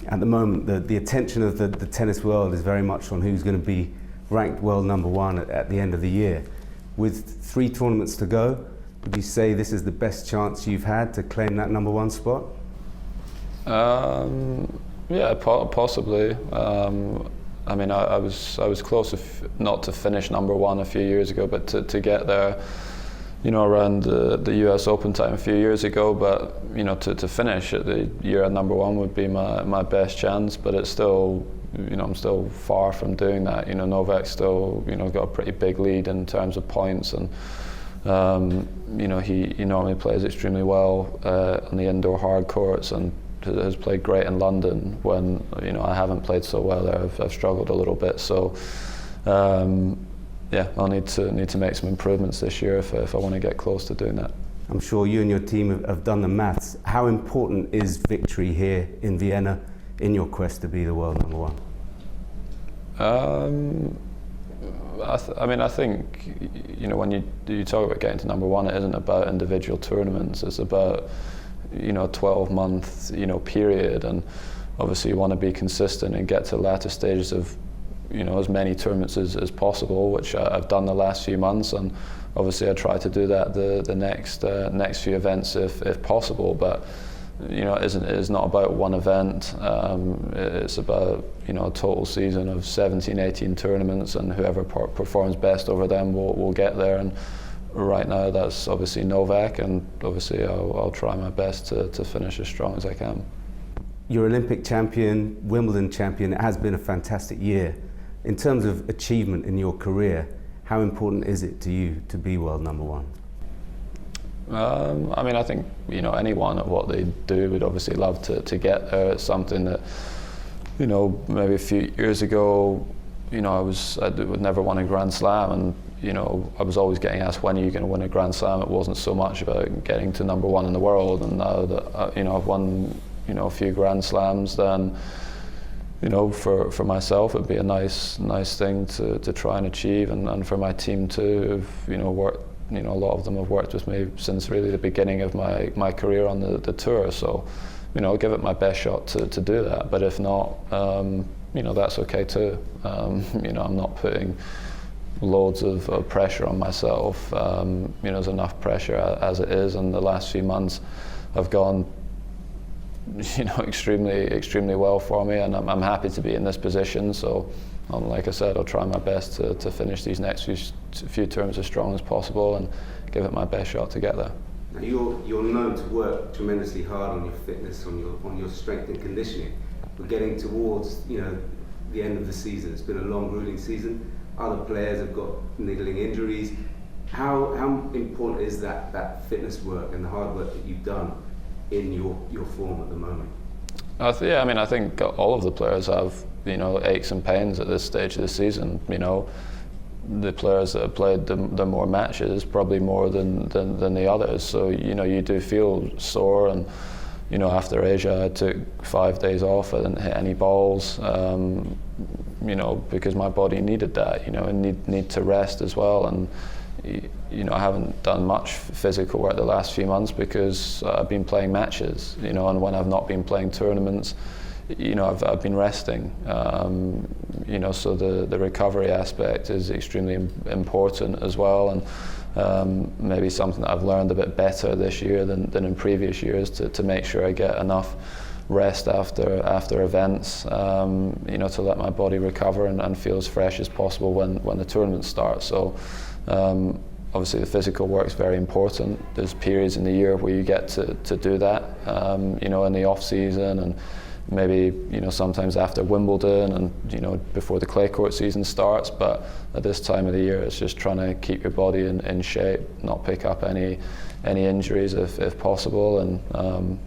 At the moment, the attention of the tennis world is very much on who's going to be ranked world number one at the end of the year. With 3 tournaments to go, would you say this is the best chance you've had to claim that number one spot? Yeah, possibly. I mean, I was close not to finish number one a few years ago, but to get there, you know, around the US Open time a few years ago. But you know, to finish at the year at number one would be my best chance. But it's still, you know, I'm still far from doing that. You know, Novak's still, you know, got a pretty big lead in terms of points, and you know, he normally plays extremely well on the indoor hard courts, and has played great in London when, you know, I haven't played so well there. I've struggled a little bit, so yeah, I'll need to make some improvements this year if I want to get close to doing that. I'm sure you and your team have done the maths. How important is victory here in Vienna in your quest to be the world number one? I mean, I think, you know, when you talk about getting to number one, it isn't about individual tournaments. It's about, you know, 12-month, you know, period, and obviously you want to be consistent and get to latter stages of, you know, as many tournaments as possible, which I've done the last few months, and obviously I try to do that the next few events if possible. But you know, it's not about one event. It's about, you know, a total season of 17, 18 tournaments, and whoever performs best over them will get there. And right now that's obviously Novak, and obviously I'll try my best to finish as strong as I can. You're Olympic champion, Wimbledon champion. It has been a fantastic year. In terms of achievement in your career, how important is it to you to be world number one? I mean, I think, you know, anyone at what they do would obviously love to get there. It's something that, you know, maybe a few years ago, you know, I would never win a Grand Slam, and you know, I was always getting asked, when are you going to win a Grand Slam? It wasn't so much about getting to number one in the world. And now that you know, I've won, you know, a few Grand Slams, then, you know, for myself it'd be a nice thing to try and achieve, and for my team too, who've, you know, worked, you know, a lot of them have worked with me since really the beginning of my career on the tour. So, you know, I'll give it my best shot to do that. But if not, you know, that's okay too. You know, I'm not putting loads of pressure on myself. You know, there's enough pressure as it is, and the last few months have gone, you know, extremely well for me, and I'm happy to be in this position. So, like I said, I'll try my best to finish these next few terms as strong as possible and give it my best shot to get there. Now you're known to work tremendously hard on your fitness, on your strength and conditioning. We're getting towards, you know, the end of the season. It's been a long, grueling season. Other players have got niggling injuries. How important is that fitness work and the hard work that you've done in your form at the moment? Yeah, I mean, I think all of the players have, you know, aches and pains at this stage of the season. You know, the players that have played the more matches, probably more than the others. So, you know, you do feel sore, and, you know, after Asia I took 5 days off. I didn't hit any balls, you know, because my body needed that, you know, and need to rest as well. And you know, I haven't done much physical work the last few months because I've been playing matches, you know, and when I've not been playing tournaments, you know, I've been resting, you know, so the recovery aspect is extremely important as well, and maybe something that I've learned a bit better this year than in previous years, to make sure I get enough rest after events, you know, to let my body recover and feel as fresh as possible when the tournament starts. So obviously the physical work is very important. There's periods in the year where you get to do that, you know, in the off season, and maybe, you know, sometimes after Wimbledon and, you know, before the clay court season starts. But at this time of the year, it's just trying to keep your body in shape, not pick up any injuries if possible, and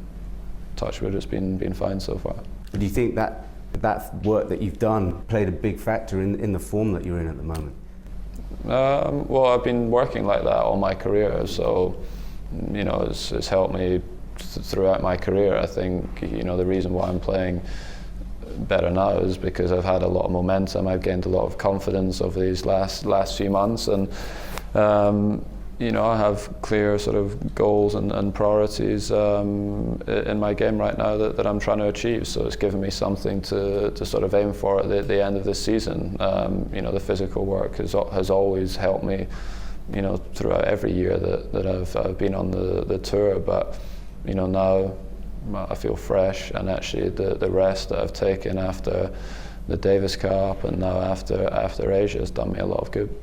touch wood, it's been fine so far. Do you think that work that you've done played a big factor in the form that you're in at the moment? Well, I've been working like that all my career, so, you know, it's helped me throughout my career. I think, you know, the reason why I'm playing better now is because I've had a lot of momentum. I've gained a lot of confidence over these last few months, and you know, I have clear sort of goals and priorities in my game right now that I'm trying to achieve. So it's given me something to sort of aim for at the end of this season. You know, the physical work has always helped me, you know, throughout every year that I've been on the tour. But, you know, now I feel fresh, and actually the rest that I've taken after the Davis Cup and now after Asia has done me a lot of good.